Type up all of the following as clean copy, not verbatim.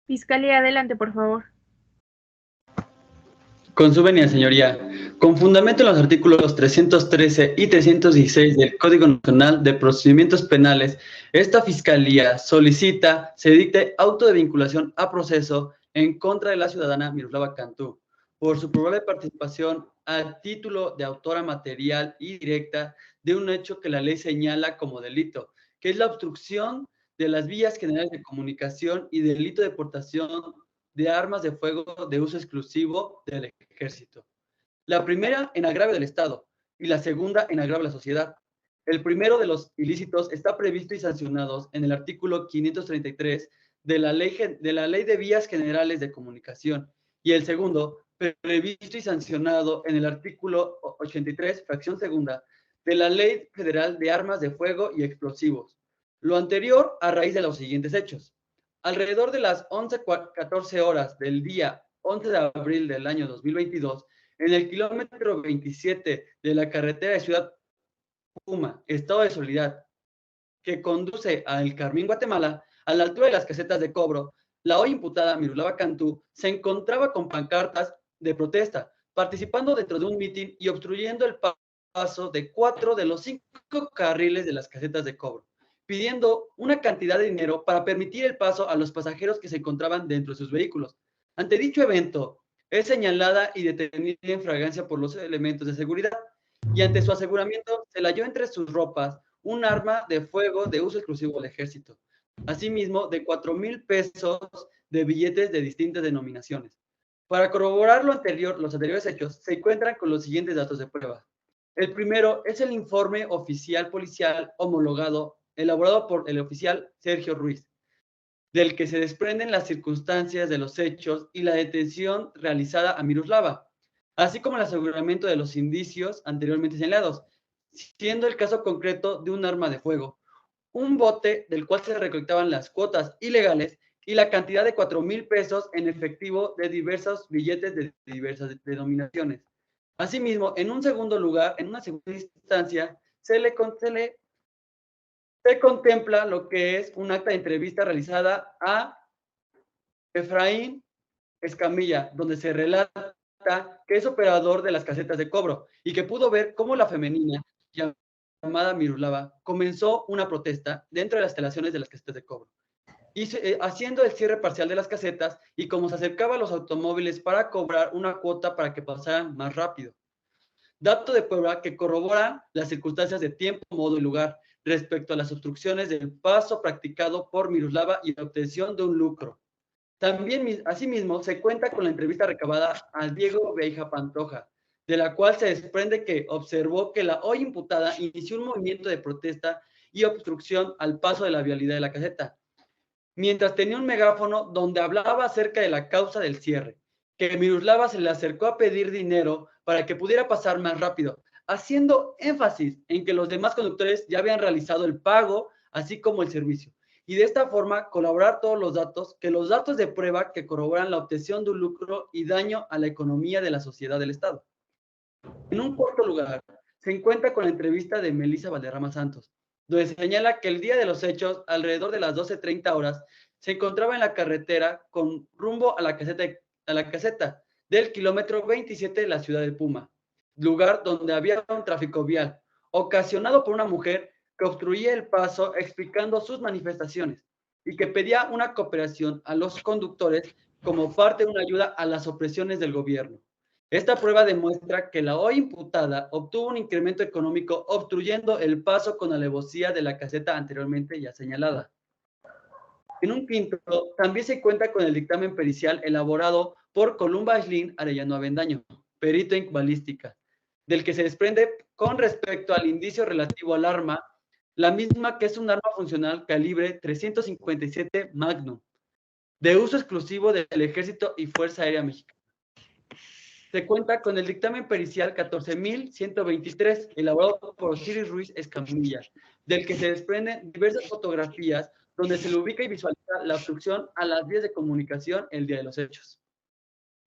Fiscalía, adelante, por favor. Con su venia, señoría, con fundamento en los artículos 313 y 316 del Código Nacional de Procedimientos Penales, esta Fiscalía solicita se dicte auto de vinculación a proceso en contra de la ciudadana Miroslava Cantú por su probable participación a título de autora material y directa de un hecho que la ley señala como delito, que es la obstrucción de las vías generales de comunicación y delito de portación de armas de fuego de uso exclusivo del ejército. La primera en agravio del Estado y la segunda en agravio de la sociedad. El primero de los ilícitos está previsto y sancionado en el artículo 533 de la Ley de Vías Generales de Comunicación y el segundo previsto y sancionado en el artículo 83, fracción segunda, de la Ley Federal de Armas de Fuego y Explosivos. Lo anterior a raíz de los siguientes hechos. Alrededor de las 11:14 horas del día 11 de abril del año 2022, en el kilómetro 27 de la carretera de Ciudad Puma, Estado de Soledad, que conduce a El Carmín, Guatemala, a la altura de las casetas de cobro, la hoy imputada Miroslava Cantú se encontraba con pancartas de protesta, participando dentro de un mitin y obstruyendo el paso de 4 de los 5 carriles de las casetas de cobro, pidiendo una cantidad de dinero para permitir el paso a los pasajeros que se encontraban dentro de sus vehículos. Ante dicho evento, es señalada y detenida en fragancia por los elementos de seguridad, y ante su aseguramiento se le halló entre sus ropas un arma de fuego de uso exclusivo del ejército, asimismo de 4,000 pesos de billetes de distintas denominaciones. Para corroborar los anteriores hechos, se encuentran con los siguientes datos de prueba. El primero es el informe oficial policial homologado, elaborado por el oficial Sergio Ruiz, del que se desprenden las circunstancias de los hechos y la detención realizada a Miroslava, así como el aseguramiento de los indicios anteriormente señalados, siendo el caso concreto de un arma de fuego, un bote del cual se recolectaban las cuotas ilegales y la cantidad de 4,000 pesos en efectivo de diversos billetes de diversas denominaciones. Asimismo, en un segundo lugar, en una segunda instancia, se contempla lo que es un acta de entrevista realizada a Efraín Escamilla, donde se relata que es operador de las casetas de cobro y que pudo ver cómo la femenina llamada Miroslava comenzó una protesta dentro de las instalaciones de las casetas de cobro, haciendo el cierre parcial de las casetas y como se acercaba a los automóviles para cobrar una cuota para que pasaran más rápido. Dato de prueba que corrobora las circunstancias de tiempo, modo y lugar respecto a las obstrucciones del paso practicado por Miroslava y la obtención de un lucro. También, asimismo, se cuenta con la entrevista recabada a Diego Beija Pantoja, de la cual se desprende que observó que la hoy imputada inició un movimiento de protesta y obstrucción al paso de la vialidad de la caseta, mientras tenía un megáfono donde hablaba acerca de la causa del cierre, que Miroslava se le acercó a pedir dinero para que pudiera pasar más rápido, haciendo énfasis en que los demás conductores ya habían realizado el pago, así como el servicio, y de esta forma colaborar todos los datos de prueba que corroboran la obtención de un lucro y daño a la economía de la sociedad del Estado. En un cuarto lugar, se encuentra con la entrevista de Melissa Valderrama Santos, donde señala que el día de los hechos, alrededor de las 12:30 horas, se encontraba en la carretera con rumbo a la caseta del kilómetro 27 de la ciudad de Puma, lugar donde había un tráfico vial, ocasionado por una mujer que obstruía el paso explicando sus manifestaciones y que pedía una cooperación a los conductores como parte de una ayuda a las opresiones del gobierno. Esta prueba demuestra que la hoy imputada obtuvo un incremento económico obstruyendo el paso con alevosía de la caseta anteriormente ya señalada. En un quinto, también se cuenta con el dictamen pericial elaborado por Columba Aislinn Arellano Avendaño, perito en balística, del que se desprende con respecto al indicio relativo al arma, la misma que es un arma funcional calibre 357 Magnum, de uso exclusivo del Ejército y Fuerza Aérea Mexicana. Se cuenta con el dictamen pericial 14,123, elaborado por Osiris Ruiz Escamilla, del que se desprenden diversas fotografías donde se le ubica y visualiza la obstrucción a las vías de comunicación el día de los hechos.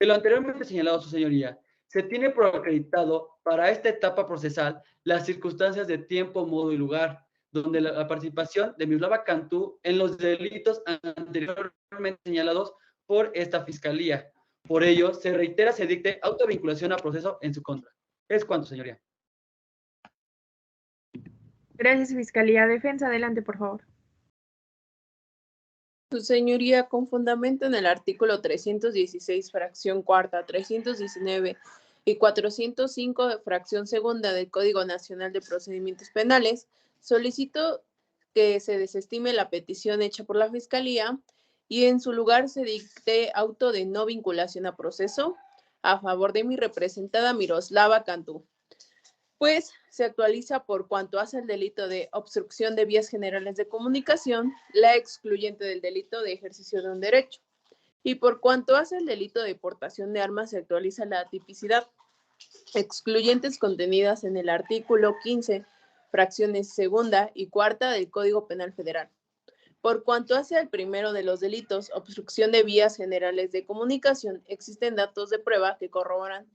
De lo anteriormente señalado, su señoría, se tiene por acreditado para esta etapa procesal las circunstancias de tiempo, modo y lugar, donde la participación de Miroslava Cantú en los delitos anteriormente señalados por esta fiscalía. Por ello, se reitera, se dicte autovinculación a proceso en su contra. ¿Es cuánto, señoría? Gracias, Fiscalía. Defensa, adelante, por favor. Su señoría, con fundamento en el artículo 316, fracción cuarta, 319 y 405 de fracción segunda del Código Nacional de Procedimientos Penales, solicito que se desestime la petición hecha por la Fiscalía y en su lugar se dicte auto de no vinculación a proceso a favor de mi representada Miroslava Cantú, pues se actualiza por cuanto hace el delito de obstrucción de vías generales de comunicación, la excluyente del delito de ejercicio de un derecho. Y por cuanto hace el delito de portación de armas, se actualiza la tipicidad, excluyentes contenidas en el artículo 15, fracciones segunda y cuarta del Código Penal Federal. Por cuanto hace al primero de los delitos, obstrucción de vías generales de comunicación, existen datos de prueba que corroboran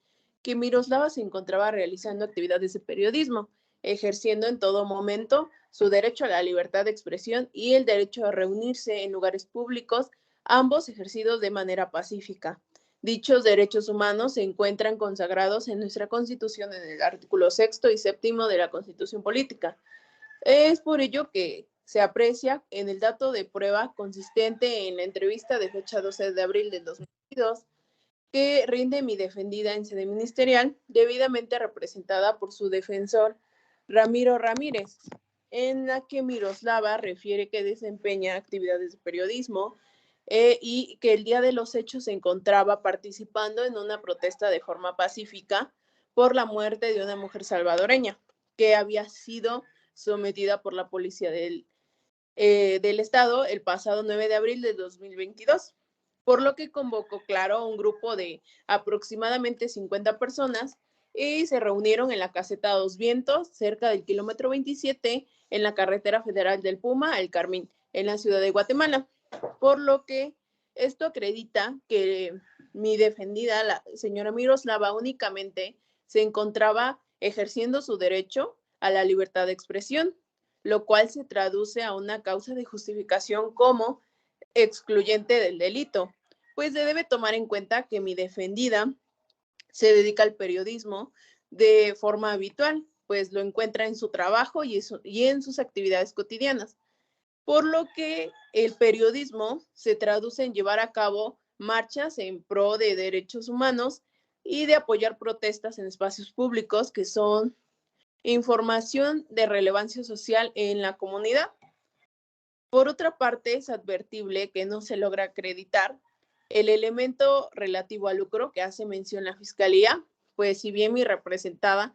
que Miroslava se encontraba realizando actividades de periodismo, ejerciendo en todo momento su derecho a la libertad de expresión y el derecho a reunirse en lugares públicos, ambos ejercidos de manera pacífica. Dichos derechos humanos se encuentran consagrados en nuestra Constitución en el artículo 6 y 7 de la Constitución Política. Es por ello que se aprecia en el dato de prueba consistente en la entrevista de fecha 12 de abril del 2022 que rinde mi defendida en sede ministerial, debidamente representada por su defensor Ramiro Ramírez, en la que Miroslava refiere que desempeña actividades de periodismo y que el día de los hechos se encontraba participando en una protesta de forma pacífica por la muerte de una mujer salvadoreña que había sido sometida por la policía del Estado el pasado 9 de abril de 2022, por lo que convocó, claro, un grupo de aproximadamente 50 personas y se reunieron en la caseta Dos Vientos, cerca del kilómetro 27, en la carretera federal del Puma, El Carmín, en la ciudad de Guatemala, por lo que esto acredita que mi defendida, la señora Miroslava, únicamente se encontraba ejerciendo su derecho a la libertad de expresión, lo cual se traduce a una causa de justificación como excluyente del delito, pues se debe tomar en cuenta que mi defendida se dedica al periodismo de forma habitual, pues lo encuentra en su trabajo y en sus actividades cotidianas, por lo que el periodismo se traduce en llevar a cabo marchas en pro de derechos humanos y de apoyar protestas en espacios públicos que son información de relevancia social en la comunidad. Por otra parte, es advertible que no se logra acreditar el elemento relativo al lucro que hace mención la Fiscalía, pues si bien mi representada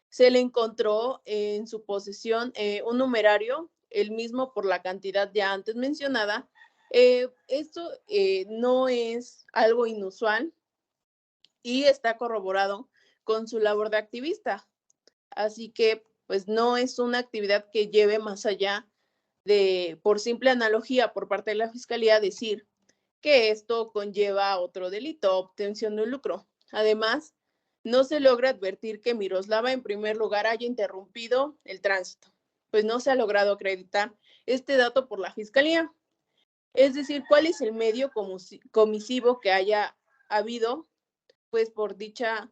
se le encontró en su posesión un numerario, el mismo por la cantidad ya antes mencionada, esto no es algo inusual y está corroborado con su labor de activista. Así que, pues no es una actividad que lleve más allá de, por simple analogía por parte de la Fiscalía, decir que esto conlleva otro delito, obtención de un lucro. Además, no se logra advertir que Miroslava, en primer lugar, haya interrumpido el tránsito, pues no se ha logrado acreditar este dato por la Fiscalía. Es decir, cuál es el medio comisivo que haya habido, pues por dicha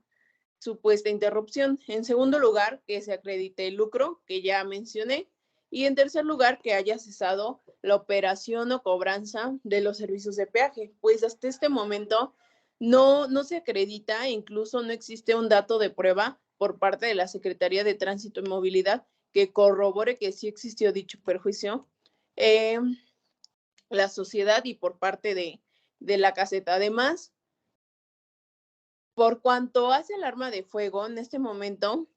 supuesta interrupción. En segundo lugar, que se acredite el lucro, que ya mencioné. Y en tercer lugar, que haya cesado la operación o cobranza de los servicios de peaje, pues hasta este momento no se acredita, incluso no existe un dato de prueba por parte de la Secretaría de Tránsito y Movilidad que corrobore que sí existió dicho perjuicio la sociedad y por parte de la caseta. Además, por cuanto hace el arma de fuego, en este momento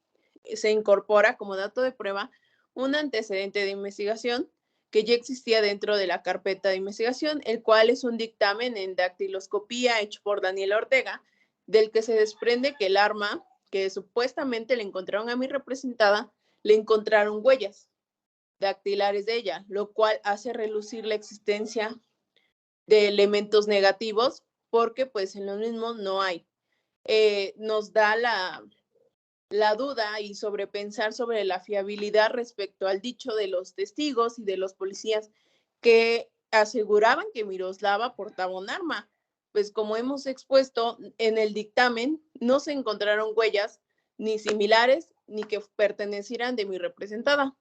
se incorpora como dato de prueba un antecedente de investigación que ya existía dentro de la carpeta de investigación, el cual es un dictamen en dactiloscopía hecho por Daniel Ortega, del que se desprende que el arma que supuestamente le encontraron a mi representada, le encontraron huellas dactilares de ella, lo cual hace relucir la existencia de elementos negativos, porque pues en los mismos no hay. Nos da la duda y sobrepensar sobre la fiabilidad respecto al dicho de los testigos y de los policías que aseguraban que Miroslava portaba un arma, pues como hemos expuesto, en el dictamen no se encontraron huellas ni similares ni que pertenecieran de mi representada,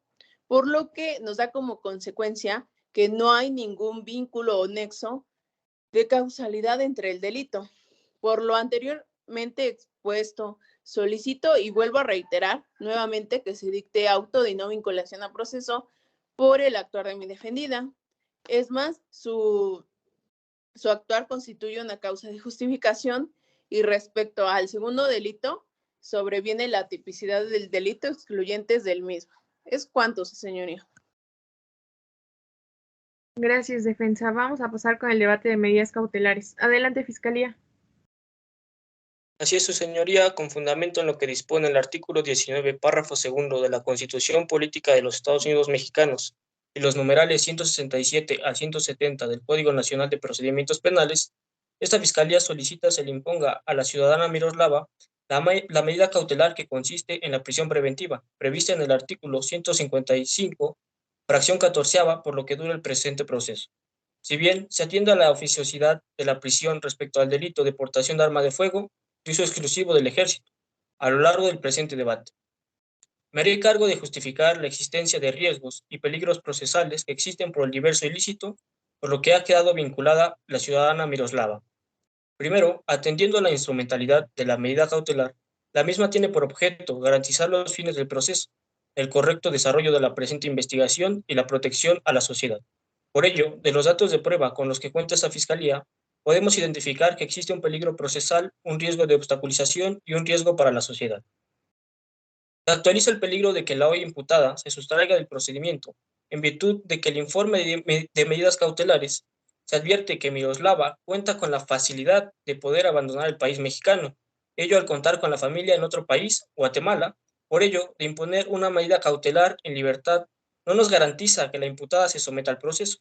por lo que nos da como consecuencia que no hay ningún vínculo o nexo de causalidad entre el delito. Por lo anteriormente expuesto, solicito y vuelvo a reiterar nuevamente que se dicte auto de no vinculación a proceso por el actuar de mi defendida. Es más, su actuar constituye una causa de justificación y respecto al segundo delito, sobreviene la tipicidad del delito excluyentes del mismo. Es cuanto, señoría. Gracias, defensa. Vamos a pasar con el debate de medidas cautelares. Adelante, Fiscalía. Así es, su señoría, con fundamento en lo que dispone el artículo 19, párrafo segundo de la Constitución Política de los Estados Unidos Mexicanos y los numerales 167 al 170 del Código Nacional de Procedimientos Penales, esta Fiscalía solicita se le imponga a la ciudadana Miroslava la medida cautelar que consiste en la prisión preventiva, prevista en el artículo 155, fracción 14ª, por lo que dura el presente proceso. Si bien se atiende a la oficiosidad de la prisión respecto al delito de portación de arma de fuego, de uso exclusivo del ejército, a lo largo del presente debate. Me haré cargo de justificar la existencia de riesgos y peligros procesales que existen por el diverso ilícito, por lo que ha quedado vinculada la ciudadana Miroslava. Primero, atendiendo a la instrumentalidad de la medida cautelar, la misma tiene por objeto garantizar los fines del proceso, el correcto desarrollo de la presente investigación y la protección a la sociedad. Por ello, de los datos de prueba con los que cuenta esta Fiscalía, podemos identificar que existe un peligro procesal, un riesgo de obstaculización y un riesgo para la sociedad. Se actualiza el peligro de que la hoy imputada se sustraiga del procedimiento, en virtud de que el informe de medidas cautelares se advierte que Miroslava cuenta con la facilidad de poder abandonar el país mexicano, ello al contar con la familia en otro país, Guatemala. Por ello, de imponer una medida cautelar en libertad no nos garantiza que la imputada se someta al proceso,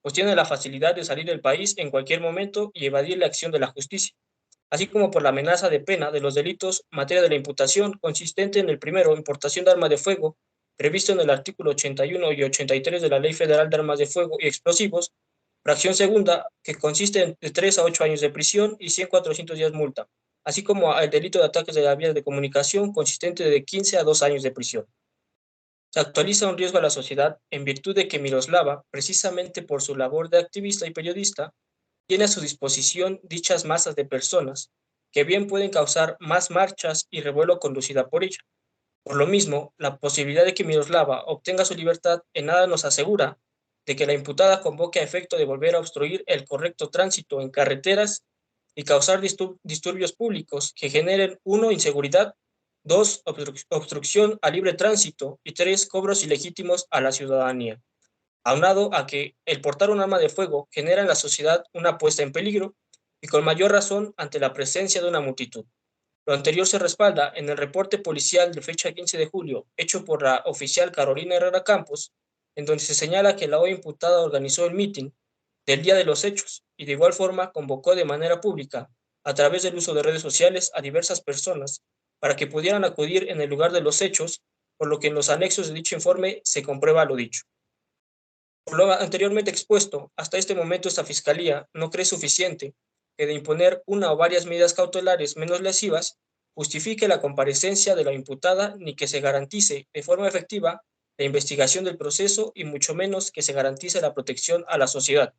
pues tiene la facilidad de salir del país en cualquier momento y evadir la acción de la justicia, así como por la amenaza de pena de los delitos en materia de la imputación, consistente en el primero, importación de arma de fuego, previsto en el artículo 81 y 83 de la Ley Federal de Armas de Fuego y Explosivos, fracción segunda, que consiste en de 3 a 8 años de prisión y 100.400 días multa, así como el delito de ataques de las vías de comunicación, consistente de 15 a 2 años de prisión. Se actualiza un riesgo a la sociedad en virtud de que Miroslava, precisamente por su labor de activista y periodista, tiene a su disposición dichas masas de personas que bien pueden causar más marchas y revuelo conducida por ella. Por lo mismo, la posibilidad de que Miroslava obtenga su libertad en nada nos asegura de que la imputada convoque a efecto de volver a obstruir el correcto tránsito en carreteras y causar disturbios públicos que generen 1. Inseguridad, 2. Obstrucción al libre tránsito y 3. Cobros ilegítimos a la ciudadanía. Aunado a que el portar un arma de fuego genera en la sociedad una puesta en peligro y con mayor razón ante la presencia de una multitud. Lo anterior se respalda en el reporte policial de fecha 15 de julio, hecho por la oficial Carolina Herrera Campos, en donde se señala que la hoy imputada organizó el mitin del día de los hechos y de igual forma convocó de manera pública, a través del uso de redes sociales, a diversas personas para que pudieran acudir en el lugar de los hechos, por lo que en los anexos de dicho informe se comprueba lo dicho. Por lo anteriormente expuesto, hasta este momento esta Fiscalía no cree suficiente que de imponer una o varias medidas cautelares menos lesivas justifique la comparecencia de la imputada ni que se garantice de forma efectiva la investigación del proceso y mucho menos que se garantice la protección a la sociedad.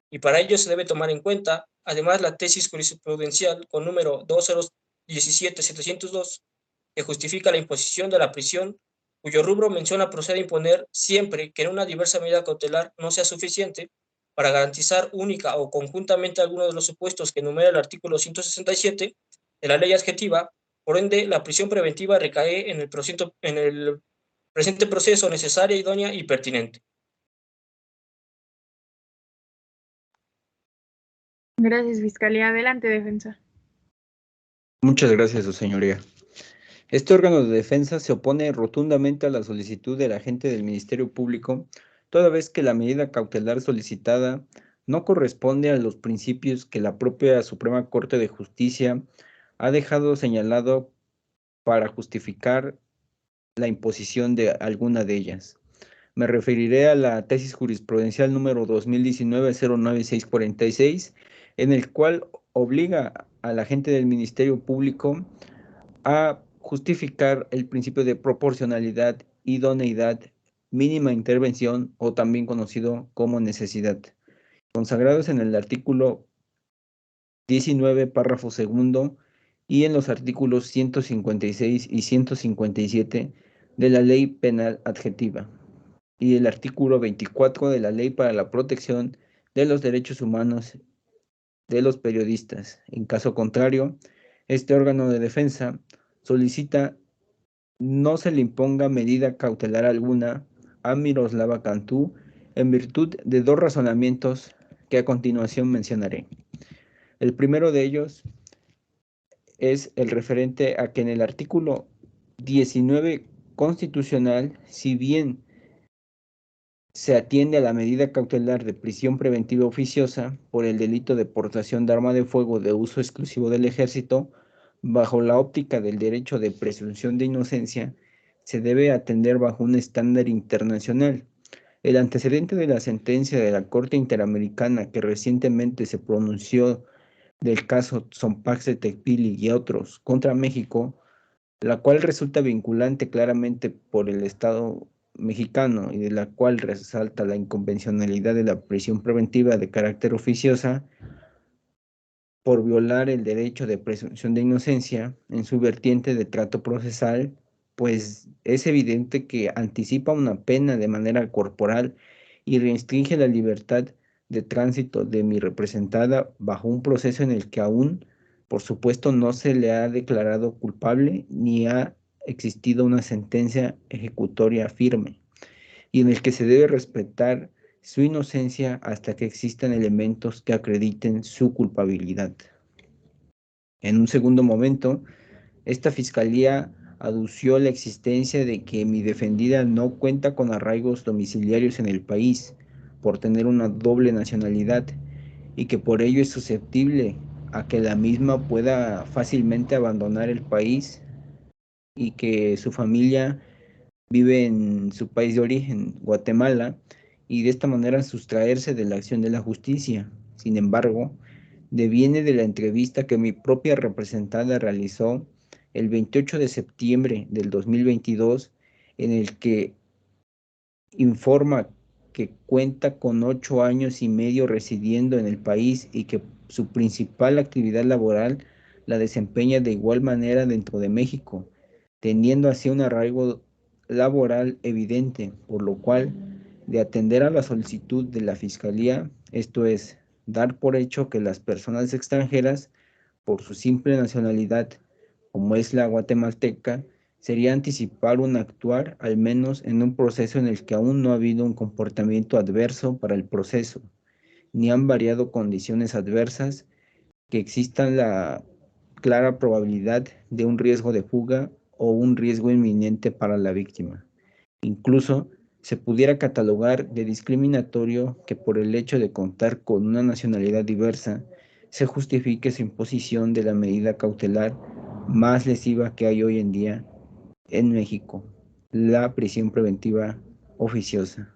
Y para ello se debe tomar en cuenta, además, la tesis jurisprudencial con número 2017-702, que justifica la imposición de la prisión, cuyo rubro menciona procede a imponer siempre que en una diversa medida cautelar no sea suficiente para garantizar única o conjuntamente alguno de los supuestos que enumera el artículo 167 de la ley adjetiva. Por ende, la prisión preventiva recae en el presente proceso necesaria, idónea y pertinente. Gracias, Fiscalía. Adelante, defensa. Muchas gracias, su señoría. Este órgano de defensa se opone rotundamente a la solicitud del agente del Ministerio Público, toda vez que la medida cautelar solicitada no corresponde a los principios que la propia Suprema Corte de Justicia ha dejado señalado para justificar la imposición de alguna de ellas. Me referiré a la tesis jurisprudencial número 2019-09646, en el cual obliga al agente del Ministerio Público a justificar el principio de proporcionalidad, idoneidad, mínima intervención o también conocido como necesidad, consagrados en el artículo 19, párrafo segundo, y en los artículos 156 y 157 de la Ley Penal Adjetiva y el artículo 24 de la Ley para la Protección de los Derechos Humanos de los Periodistas. En caso contrario, este órgano de defensa solicita no se le imponga medida cautelar alguna a Miroslava Cantú en virtud de dos razonamientos que a continuación mencionaré. El primero de ellos es el referente a que en el artículo 19 constitucional, si bien se atiende a la medida cautelar de prisión preventiva oficiosa por el delito de portación de arma de fuego de uso exclusivo del ejército, bajo la óptica del derecho de presunción de inocencia, se debe atender bajo un estándar internacional. El antecedente de la sentencia de la Corte Interamericana que recientemente se pronunció del caso Tzompacse Tecpili y otros contra México, la cual resulta vinculante claramente por el Estado mexicano y de la cual resalta la inconvencionalidad de la prisión preventiva de carácter oficiosa por violar el derecho de presunción de inocencia en su vertiente de trato procesal, pues es evidente que anticipa una pena de manera corporal y restringe la libertad de tránsito de mi representada bajo un proceso en el que aún, por supuesto, no se le ha declarado culpable ni ha existido una sentencia ejecutoria firme, y en el que se debe respetar su inocencia hasta que existan elementos que acrediten su culpabilidad. En un segundo momento, esta fiscalía adució la existencia de que mi defendida no cuenta con arraigos domiciliarios en el país por tener una doble nacionalidad y que por ello es susceptible a que la misma pueda fácilmente abandonar el país y que su familia vive en su país de origen, Guatemala, y de esta manera sustraerse de la acción de la justicia. Sin embargo, deviene de la entrevista que mi propia representada realizó el 28 de septiembre del 2022, en el que informa que cuenta con 8 años y medio residiendo en el país y que su principal actividad laboral la desempeña de igual manera dentro de México, teniendo así un arraigo laboral evidente, por lo cual, de atender a la solicitud de la Fiscalía, esto es, dar por hecho que las personas extranjeras, por su simple nacionalidad, como es la guatemalteca, sería anticipar un actuar, al menos en un proceso en el que aún no ha habido un comportamiento adverso para el proceso, ni han variado condiciones adversas, que existan la clara probabilidad de un riesgo de fuga o un riesgo inminente para la víctima. Incluso se pudiera catalogar de discriminatorio que por el hecho de contar con una nacionalidad diversa, se justifique su imposición de la medida cautelar más lesiva que hay hoy en día en México, la prisión preventiva oficiosa.